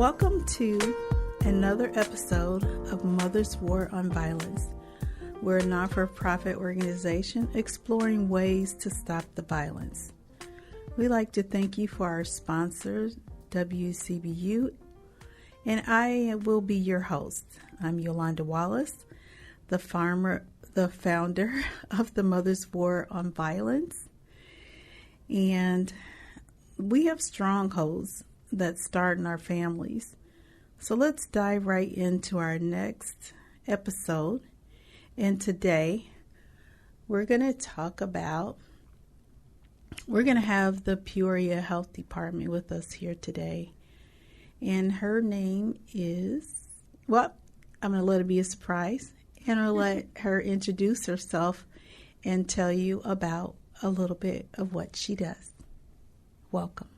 Welcome to another episode of Mother's War on Violence. We're a non-for-profit organization exploring ways to stop the violence. We'd like to thank you for our sponsors, WCBU, and I will be your host. I'm Yolanda Wallace, the founder of the Mother's War on Violence. And we have strongholds that start in our families. So let's dive right into our next episode. And today we're going to have the Peoria Health Department with us here today. And her name is, I'm going to let it be a surprise. And I'll let her introduce herself and tell you about a little bit of what she does. Welcome.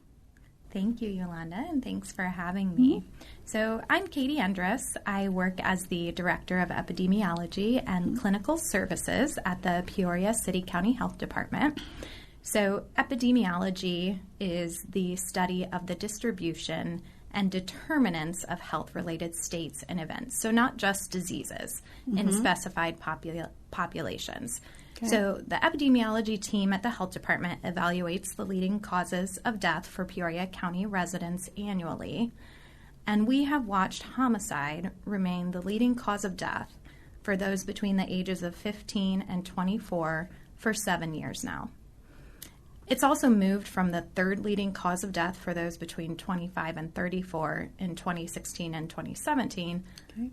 Thank you, Yolanda, and thanks for having me. So I'm Katy Endress. I work as the Director of Epidemiology and Clinical Services at the Peoria City County Health Department. So epidemiology is the study of the distribution and determinants of health-related states and events. So not just diseases in specified populations. Okay. So the epidemiology team at the health department evaluates the leading causes of death for Peoria County residents annually. And we have watched homicide remain the leading cause of death for those between the ages of 15 and 24 for 7 years now. It's also moved from the third leading cause of death for those between 25 and 34 in 2016 and 2017,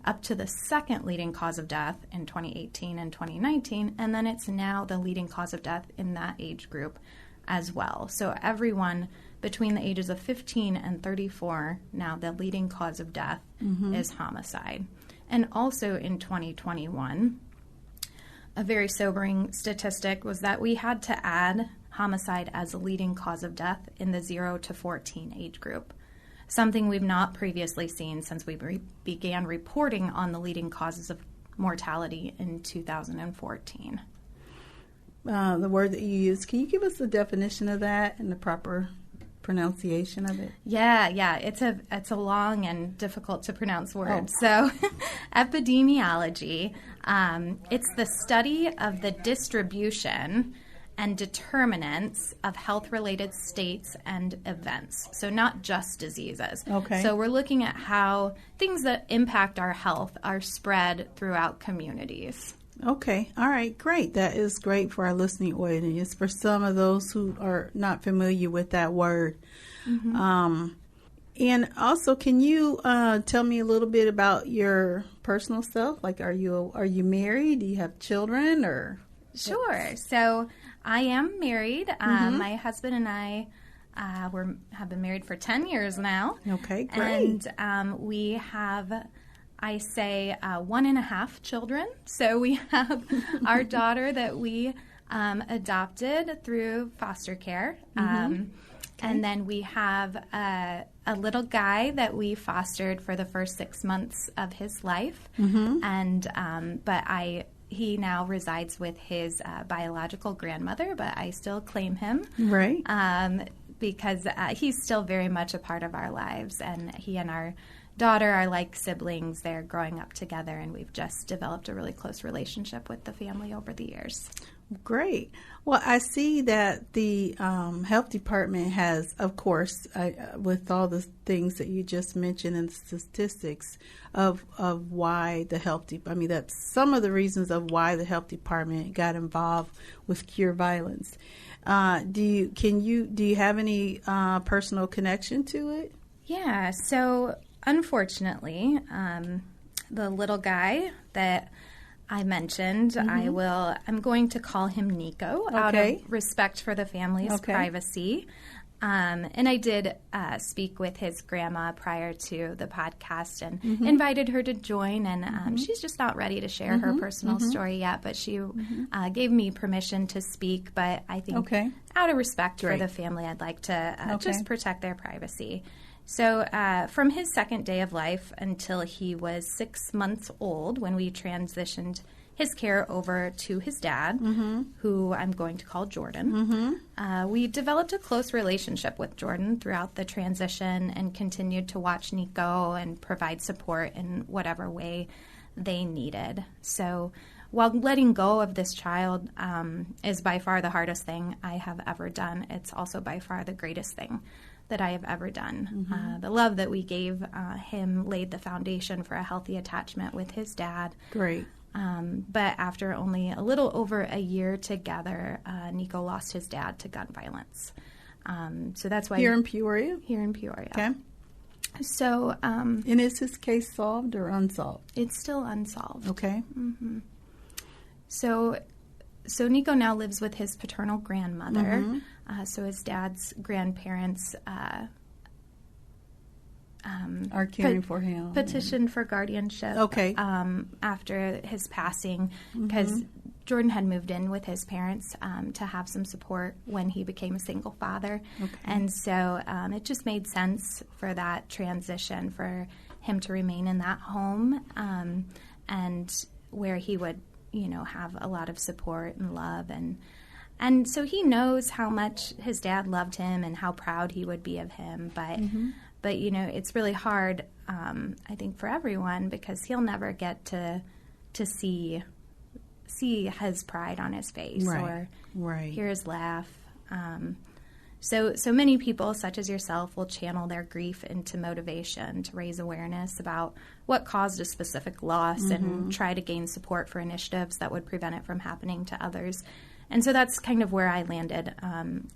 up to the second leading cause of death in 2018 and 2019, and then it's now the leading cause of death in that age group as well. So everyone between the ages of 15 and 34, now the leading cause of death is homicide. And also in 2021, a very sobering statistic was that we had to add homicide as a leading cause of death in the 0 to 14 age group, something we've not previously seen since we began reporting on the leading causes of mortality in 2014. The word that you used, can you give us the definition of that and the proper pronunciation of it? Yeah, it's a long and difficult to pronounce word. So epidemiology, it's the study of the distribution and determinants of health-related states and events. So not just diseases. Okay. So we're looking at how things that impact our health are spread throughout communities. Okay. All right. Great. That is great for our listening audience. For some of those who are not familiar with that word. And also, can you tell me a little bit about your personal self? Like, are you married? Do you have children? Or Sure. So I am married. My husband and I have been married for 10 years now. Okay, great. And we have, 1.5 children. So we have our daughter that we adopted through foster care. And then we have a little guy that we fostered for the first 6 months of his life. He now resides with his biological grandmother, but I still claim him. Right. Because he's still very much a part of our lives. And he and our daughter are like siblings. They're growing up together, and we've just developed a really close relationship with the family over the years. Great. Well, I see that the health department has, of course, with all the things that you just mentioned and the statistics of why the that's some of the reasons of why the health department got involved with Cure Violence. Do you have any personal connection to it? Yeah. So unfortunately, the little guy that I mentioned, I'm going to call him Nico out of respect for the family's privacy. And I did speak with his grandma prior to the podcast and invited her to join. And she's just not ready to share her personal story yet, but she gave me permission to speak. But I think out of respect for the family, I'd like to just protect their privacy. So from his second day of life until he was 6 months old, when we transitioned his care over to his dad, who I'm going to call Jordan. We developed a close relationship with Jordan throughout the transition and continued to watch Nico and provide support in whatever way they needed. So while letting go of this child is by far the hardest thing I have ever done, it's also by far the greatest thing that I have ever done. The love that we gave him laid the foundation for a healthy attachment with his dad. Great. But after only a little over a year together, Nico lost his dad to gun violence. So that's why... Here in Peoria? Here in Peoria. Okay. So... and is his case solved or unsolved? It's still unsolved. Okay. So Nico now lives with his paternal grandmother. So his dad's grandparents... are caring for him. Petitioned for guardianship. Okay. After his passing, because Jordan had moved in with his parents to have some support when he became a single father. Okay. And so it just made sense for that transition for him to remain in that home and where he would, have a lot of support and love. And so he knows how much his dad loved him and how proud he would be of him. But it's really hard, I think, for everyone because he'll never get to see his pride on his face or hear his laugh. So many people, such as yourself, will channel their grief into motivation to raise awareness about what caused a specific loss and try to gain support for initiatives that would prevent it from happening to others. And so that's kind of where I landed.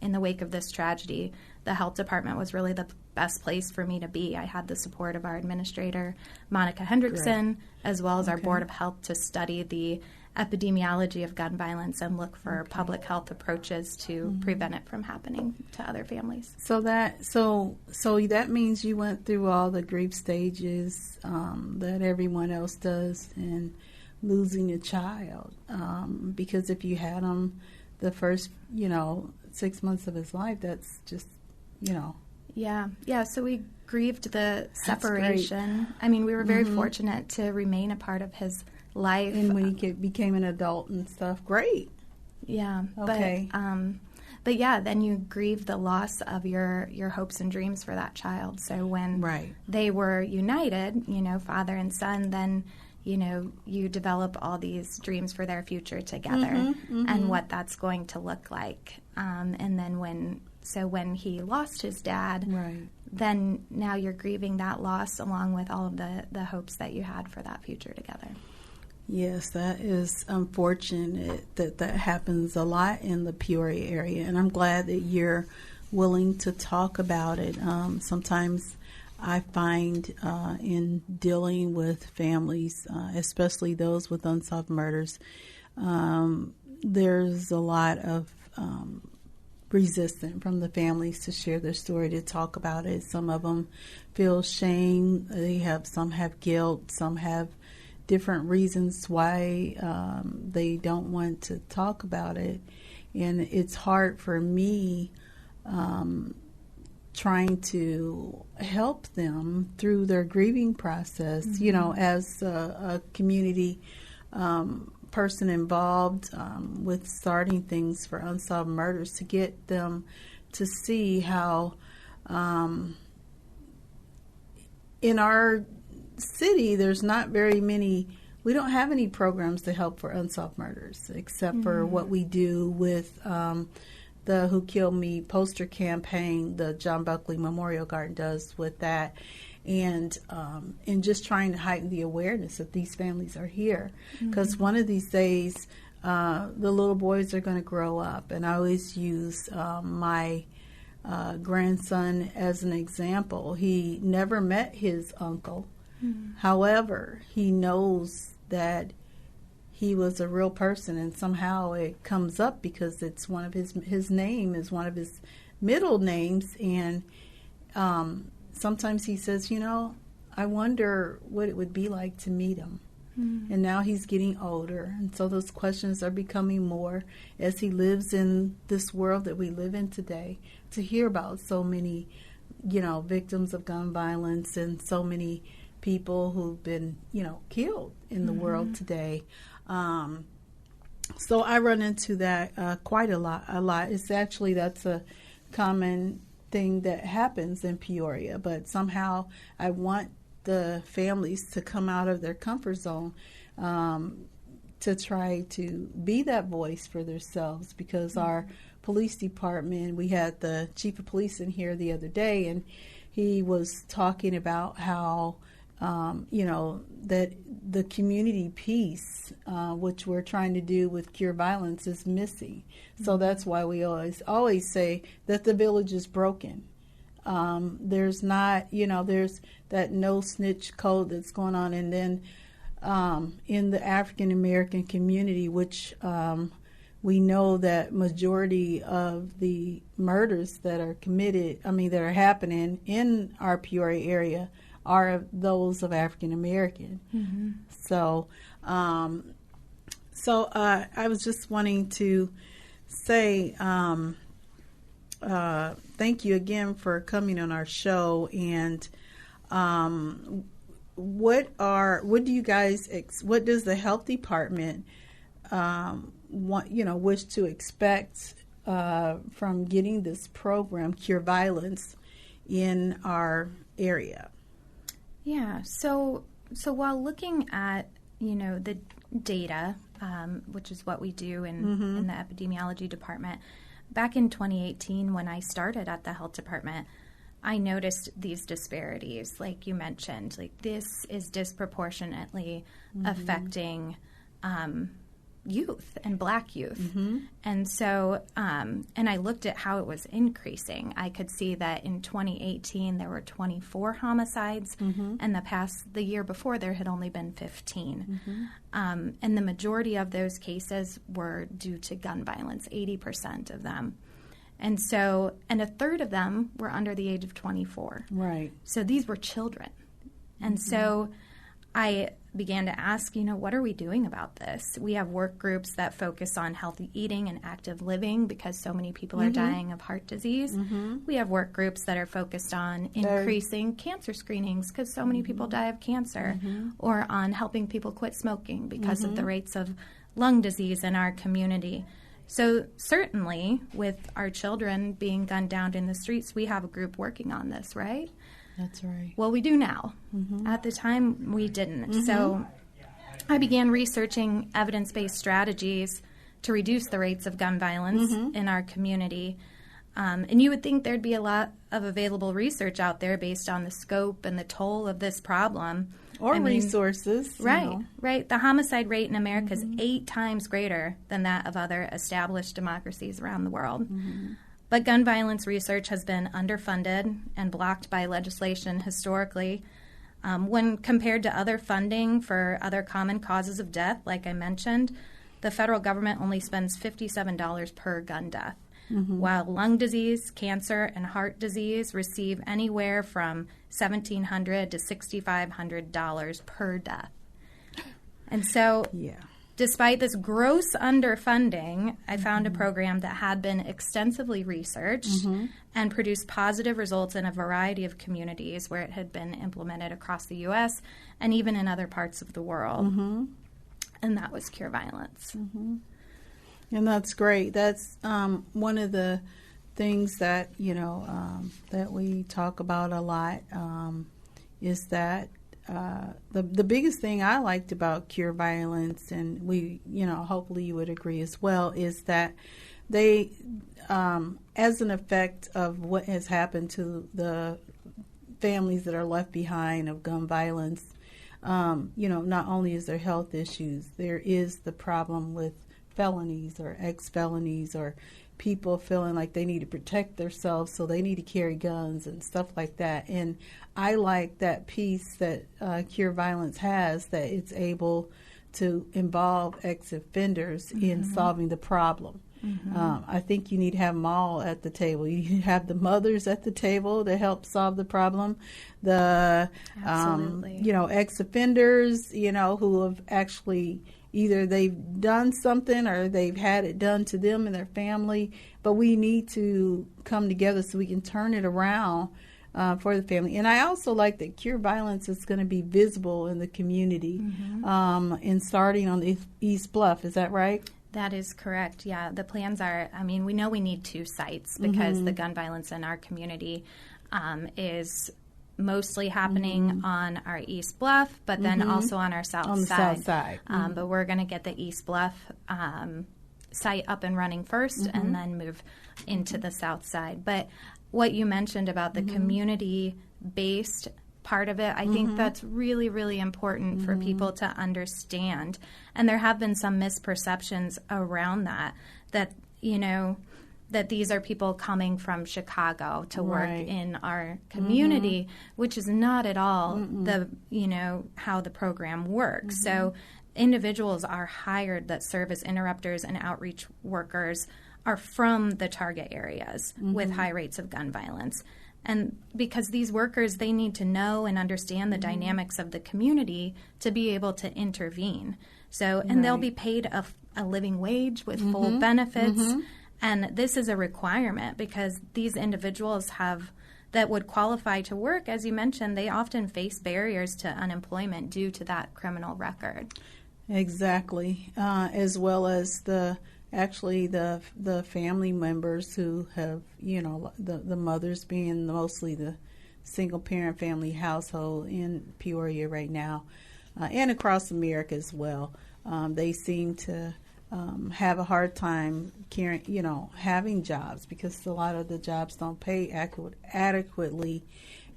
In the wake of this tragedy, the health department was really the best place for me to be. I had the support of our administrator, Monica Hendrickson, as well as our Board of Health to study the epidemiology of gun violence and look for public health approaches to prevent it from happening to other families. So that means you went through all the grief stages that everyone else does in losing a child, because if you had him the first 6 months of his life, that's just yeah so we grieved the separation. I mean, we were very fortunate to remain a part of his life, and when he became an adult and stuff. Great. Yeah. Okay. But yeah, then you grieve the loss of your hopes and dreams for that child. So when they were united, father and son, then you develop all these dreams for their future together and what that's going to look like. And then when he lost his dad, then now you're grieving that loss along with all of the hopes that you had for that future together. Yes, that is unfortunate that happens a lot in the Peoria area, and I'm glad that you're willing to talk about it. Sometimes I find in dealing with families, especially those with unsolved murders, there's a lot of resistance from the families to share their story, to talk about it. Some of them feel shame. Some have guilt. Some have different reasons why they don't want to talk about it. And it's hard for me trying to help them through their grieving process, as a community person involved with starting things for unsolved murders, to get them to see how in our city there's not very many, we don't have any programs to help for unsolved murders except for what we do with the Who Killed Me poster campaign the John Buckley Memorial Garden does with that, and just trying to heighten the awareness that these families are here, because one of these days the little boys are going to grow up. And I always use my grandson as an example. He never met his uncle. However, he knows that he was a real person, and somehow it comes up because it's one of his name is one of his middle names. And sometimes he says, I wonder what it would be like to meet him. And now he's getting older, and so those questions are becoming more as he lives in this world that we live in today, to hear about so many victims of gun violence and so many people who've been, killed in the world today. So I run into that quite a lot. It's actually, that's a common thing that happens in Peoria, but somehow I want the families to come out of their comfort zone to try to be that voice for themselves, because our police department, we had the chief of police in here the other day, and he was talking about how that the community piece, which we're trying to do with Cure Violence, is missing. So that's why we always say that the village is broken. There's not, there's that no snitch code that's going on. And then in the African American community, which we know that majority of the murders that are that are happening in our Peoria area are those of African American. Mm-hmm. So I was just wanting to say thank you again for coming on our show. And what does the health department wish to expect from getting this program, Cure Violence, in our area? Yeah, so while looking at, the data, which is what we do in the epidemiology department, back in 2018 when I started at the health department, I noticed these disparities, like you mentioned. Like, this is disproportionately affecting youth and Black youth. Mm-hmm. And so, and I looked at how it was increasing. I could see that in 2018 there were 24 homicides, and the year before there had only been 15. Mm-hmm. And the majority of those cases were due to gun violence, 80% of them. And so, and a third of them were under the age of 24. Right. So these were children. And so I began to ask, what are we doing about this? We have work groups that focus on healthy eating and active living because so many people are dying of heart disease. Mm-hmm. We have work groups that are focused on increasing cancer screenings because so many people die of cancer, or on helping people quit smoking because of the rates of lung disease in our community. So certainly with our children being gunned down in the streets, we have a group working on this, right? That's right. Well, we do now. At the time, we didn't. So I began researching evidence-based strategies to reduce the rates of gun violence in our community. And you would think there'd be a lot of available research out there based on the scope and the toll of this problem. Or resources. Right, right. The homicide rate in America is 8 times greater than that of other established democracies around the world. But gun violence research has been underfunded and blocked by legislation historically. When compared to other funding for other common causes of death, like I mentioned, the federal government only spends $57 per gun death, while lung disease, cancer, and heart disease receive anywhere from $1,700 to $6,500 per death. And so... despite this gross underfunding, I found a program that had been extensively researched and produced positive results in a variety of communities where it had been implemented across the U.S. and even in other parts of the world. And that was Cure Violence. And that's great. That's one of the things that, that we talk about a lot, is that the biggest thing I liked about Cure Violence, and we, hopefully you would agree as well, is that they, as an effect of what has happened to the families that are left behind of gun violence, not only is there health issues, there is the problem with felonies or ex-felonies, or people feeling like they need to protect themselves, so they need to carry guns and stuff like that. And I like that piece that Cure Violence has, that it's able to involve ex-offenders in solving the problem. I think you need to have them all at the table. You need to have the mothers at the table to help solve the problem. The ex-offenders, who have actually either they've done something or they've had it done to them and their family. But we need to come together so we can turn it around for the family. And I also like that Cure Violence is going to be visible in the community, and starting on the East Bluff. Is that right? That is correct. Yeah, the plans are, we know we need 2 sites because the gun violence in our community is mostly happening on our East Bluff, but then also on our south side. But we're going to get the East Bluff site up and running first and then move into the south side. But what you mentioned about the community-based part of it, I think that's really, really important for people to understand. And there have been some misperceptions around that these are people coming from Chicago to work in our community, which is not at all how the program works. So individuals are hired that serve as interrupters and outreach workers are from the target areas with high rates of gun violence. And because these workers, they need to know and understand the dynamics of the community to be able to intervene. So, and they'll be paid a living wage with full benefits. And this is a requirement because these individuals that would qualify to work, as you mentioned, they often face barriers to unemployment due to that criminal record. Exactly. As well as the family members who have, the mothers being mostly the single parent family household in Peoria right now, and across America as well. They seem to have a hard time having jobs because a lot of the jobs don't pay adequately.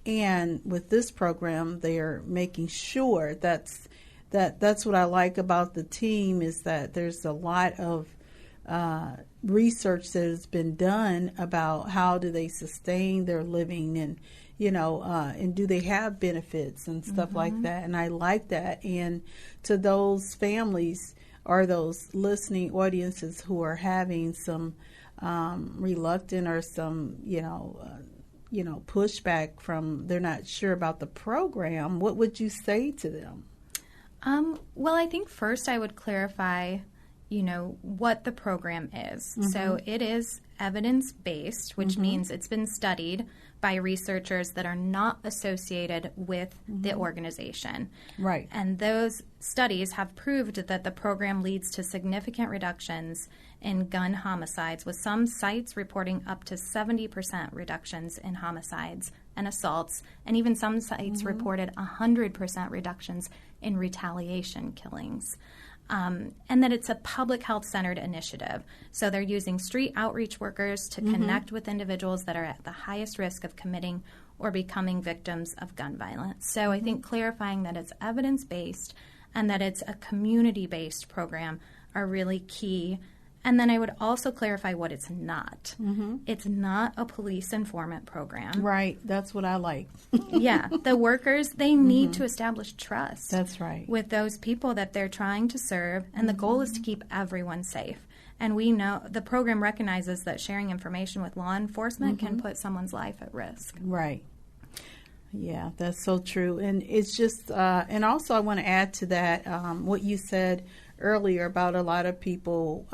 And with this program, they are making sure that's what I like about the team is that there's a lot of research that has been done about how do they sustain their living and and do they have benefits and stuff like that. And I like that. And to those families or those listening audiences who are having some reluctant or some pushback from they're not sure about the program, what would you say to them? Well, I think first I would clarify what the program is. So it is evidence-based, which means it's been studied by researchers that are not associated with the organization. Right. And those studies have proved that the program leads to significant reductions in gun homicides, with some sites reporting up to 70% reductions in homicides and assaults, and even some sites reported 100% reductions in retaliation killings. And that it's a public health-centered initiative. So they're using street outreach workers to connect with individuals that are at the highest risk of committing or becoming victims of gun violence. So I think clarifying that it's evidence-based and that it's a community-based program are really key. And then I would also clarify what it's not. It's not a police informant program. Right. That's what I like. Yeah. The workers, they need to establish trust. That's right. With those people that they're trying to serve. And the goal is to keep everyone safe. And we know the program recognizes that sharing information with law enforcement can put someone's life at risk. Right. Yeah, that's so true. And it's just, and also I want to add to that what you said earlier about a lot of people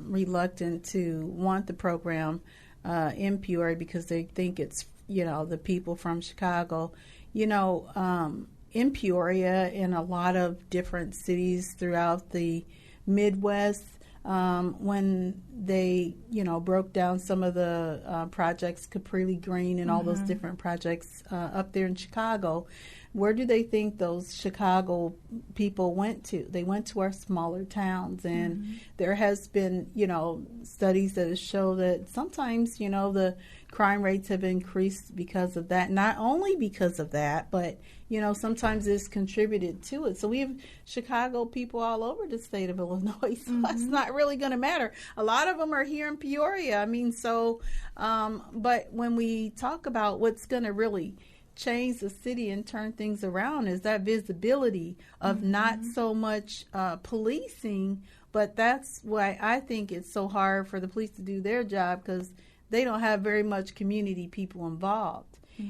reluctant to want the program in Peoria because they think it's, the people from Chicago. In Peoria, in a lot of different cities throughout the Midwest, when they, broke down some of the projects, Capri Green and all those different projects up there in Chicago, where do they think those Chicago people went to? They went to our smaller towns, and there has been, studies that show that sometimes, the crime rates have increased because of that. Not only because of that, but, sometimes it's contributed to it. So we have Chicago people all over the state of Illinois, so that's not really going to matter. A lot of them are here in Peoria. But when we talk about what's going to really change the city and turn things around is that visibility of not so much policing, but that's why I think it's so hard for the police to do their job because they don't have very much community people involved.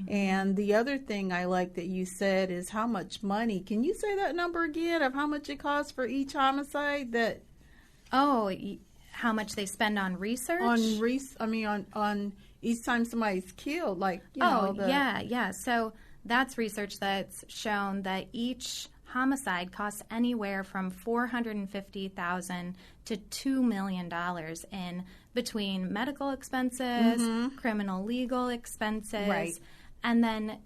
And the other thing I like that you said is how much money. Can you say that number again of how much it costs for each homicide? How much they spend on research? On each time somebody's killed, like, yeah. So that's research that's shown that each homicide costs anywhere from $450,000 to $2 million in between medical expenses, criminal legal expenses, right. And then,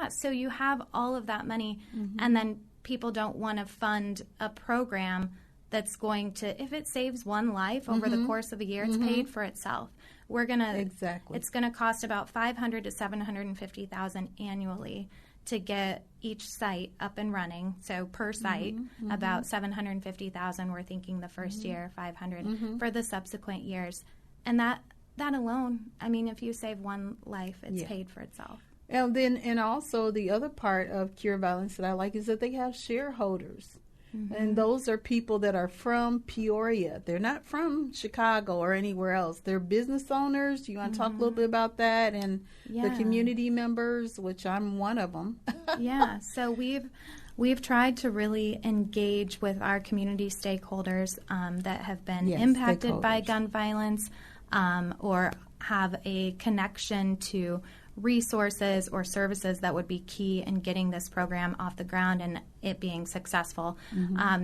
so you have all of that money, and then people don't want to fund a program that's going to, if it saves one life over the course of a year, it's paid for itself. It's going to cost about $500,000 to $750,000 annually to get each site up and running. So per site, about $750,000. We're thinking the first year, $500,000 for the subsequent years, and that alone, I mean, if you save one life, it's paid for itself. And also the other part of Cure Violence that I like is that they have shareholders. And those are people that are from Peoria. They're not from Chicago or anywhere else. They're business owners. You want to talk a little bit about that and the community members, which I'm one of them. So we've tried to really engage with our community stakeholders that have been impacted by gun violence or have a connection to resources or services that would be key in getting this program off the ground and it being successful.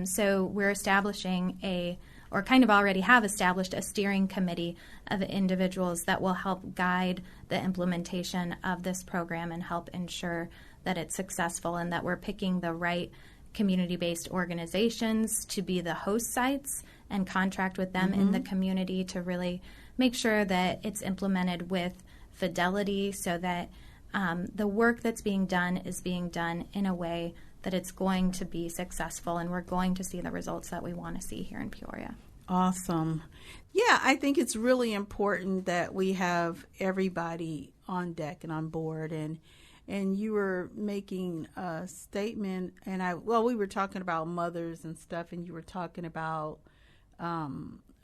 So we're establishing or kind of already have established a steering committee of individuals that will help guide the implementation of this program and help ensure that it's successful and that we're picking the right community-based organizations to be the host sites and contract with them in the community to really make sure that it's implemented with fidelity so that the work that's being done is being done in a way that it's going to be successful and we're going to see the results that we want to see here in Peoria. Awesome. Yeah, I think it's really important that we have everybody on deck and on board. And you were making a statement, and we were talking about mothers and stuff, and you were talking about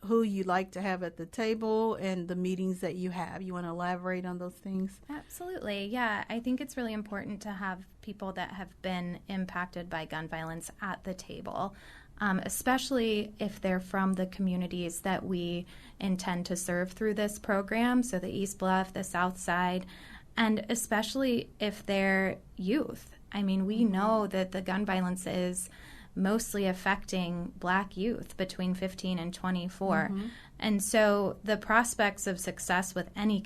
who you like to have at the table and the meetings that you have. You want to elaborate on those things? Absolutely. Yeah, I think it's really important to have people that have been impacted by gun violence at the table, especially if they're from the communities that we intend to serve through this program, so the East Bluff, the South Side, and especially if they're youth. I mean, we know that the gun violence is mostly affecting Black youth between 15 and 24. And so the prospects of success with any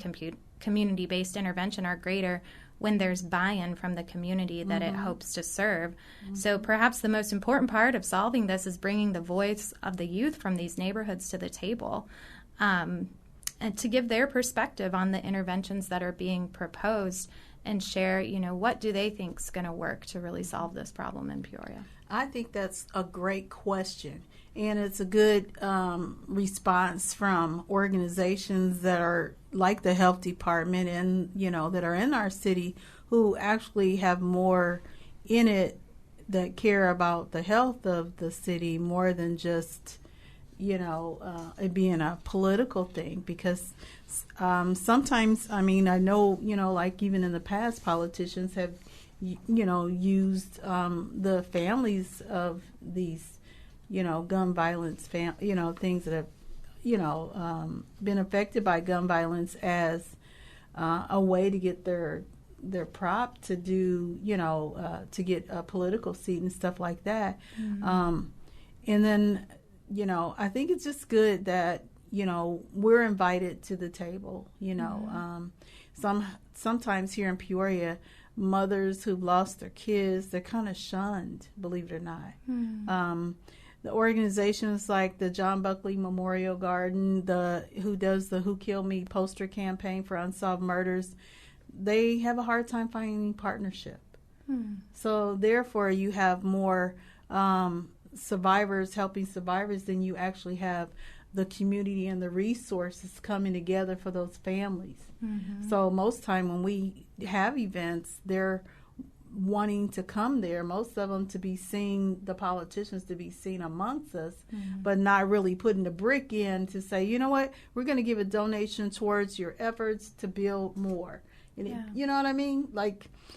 community-based intervention are greater when there's buy-in from the community that it hopes to serve. So perhaps the most important part of solving this is bringing the voice of the youth from these neighborhoods to the table and to give their perspective on the interventions that are being proposed and share, what do they think is going to work to really solve this problem in Peoria? I think that's a great question, and it's a good response from organizations that are like the health department and, that are in our city who actually have more in it that care about the health of the city more than just, it being a political thing. Because sometimes, I know, like even in the past, politicians have used the families of these, gun violence, things that have, been affected by gun violence as a way to get their prop to do, to get a political seat and stuff like that. And then, I think it's just good that, we're invited to the table, sometimes here in Peoria, mothers who've lost their kids, they're kind of shunned, believe it or not. The organizations like the John Buckley Memorial Garden, who does the Who Killed Me poster campaign for unsolved murders, they have a hard time finding partnership. So therefore you have more survivors helping survivors than you actually have the community and the resources coming together for those families. So most time when we have events, they're wanting to come there, most of them to be seen, the politicians to be seen amongst us, but not really putting the brick in to say, you know what, we're going to give a donation towards your efforts to build more. And you know what I mean?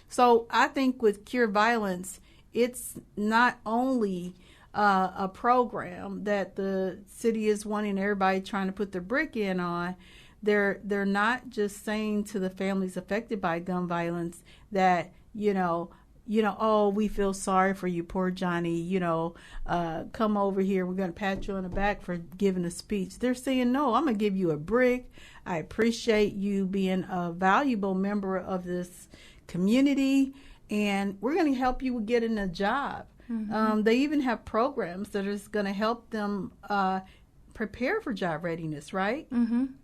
So I think with Cure Violence, it's not only a program that the city is wanting everybody trying to put their brick in on, they're not just saying to the families affected by gun violence that, oh, we feel sorry for you, poor Johnny, come over here. We're going to pat you on the back for giving a speech. They're saying, no, I'm going to give you a brick. I appreciate you being a valuable member of this community, and we're going to help you with getting a job. They even have programs that is going to help them prepare for job readiness, right?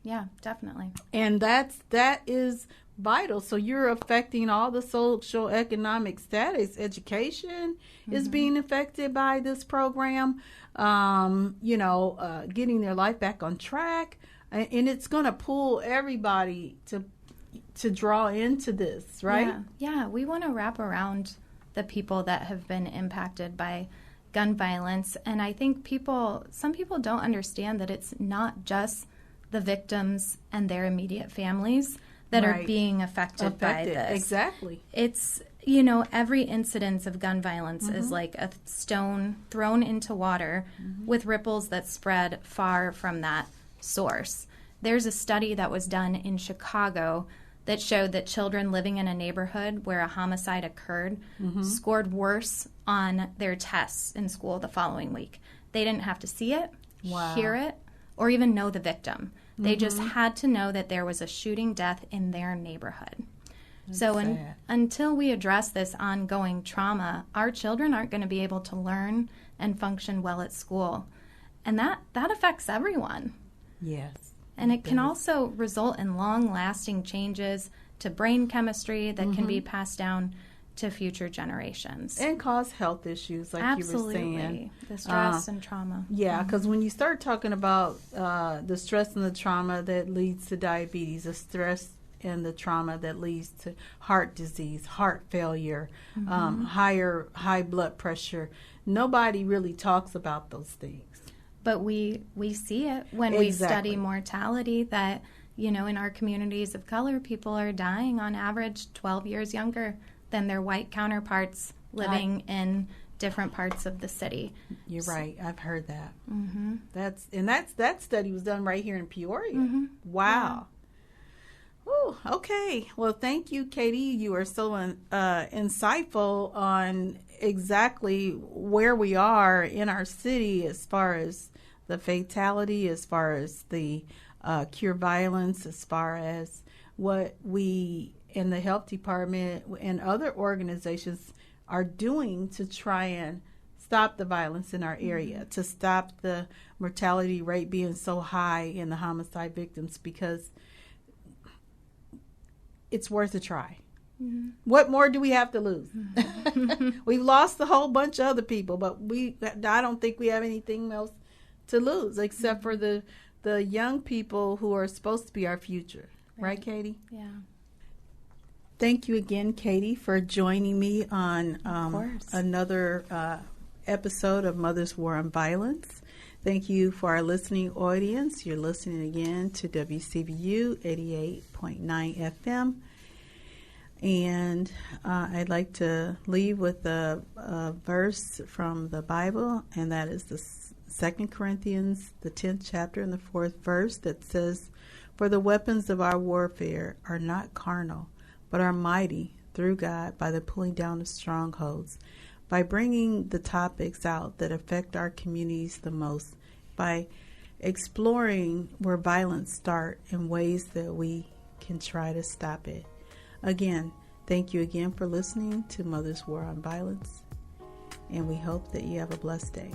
Yeah, definitely. And that is vital. So you're affecting all the social economic status. Education is being affected by this program. Getting their life back on track, and it's going to pull everybody to draw into this, right? Yeah. We want to wrap around the people that have been impacted by gun violence, and I think some people don't understand that it's not just the victims and their immediate families that are being affected by this. Exactly. It's, every incidence of gun violence is like a stone thrown into water with ripples that spread far from that source. There's a study that was done in Chicago that showed that children living in a neighborhood where a homicide occurred scored worse on their tests in school the following week. They didn't have to see it, hear it, or even know the victim. They just had to know that there was a shooting death in their neighborhood. So until we address this ongoing trauma, our children aren't going to be able to learn and function well at school. And that affects everyone. Yes. And it can also result in long-lasting changes to brain chemistry that can be passed down to future generations. And cause health issues, like you were saying. The stress and trauma. Yeah, because when you start talking about the stress and the trauma that leads to diabetes, the stress and the trauma that leads to heart disease, heart failure, high blood pressure, nobody really talks about those things. But we see it when we study mortality that, in our communities of color, people are dying on average 12 years younger than their white counterparts living in different parts of the city. You're right. I've heard that. That study was done right here in Peoria. Wow. Yeah. Ooh, okay. Well, thank you, Katy. You are so insightful on exactly where we are in our city as far as the fatality, as far as the cure violence, as far as what we in the health department and other organizations are doing to try and stop the violence in our area, to stop the mortality rate being so high in the homicide victims, because it's worth a try. What more do we have to lose? We've lost a whole bunch of other people, but I don't think we have anything else to lose except for the young people who are supposed to be our future. Right, Katy? Yeah. Thank you again, Katy, for joining me on another episode of Mother's War on Violence. Thank you for our listening audience. You're listening again to WCVU 88.9 FM. And I'd like to leave with a verse from the Bible, and that is the 2 Corinthians, the 10th chapter and the 4th verse, that says, "For the weapons of our warfare are not carnal, but are mighty through God by the pulling down of strongholds, by bringing the topics out that affect our communities the most, by exploring where violence starts and ways that we can try to stop it." Again, thank you again for listening to Mother's War on Violence, and we hope that you have a blessed day.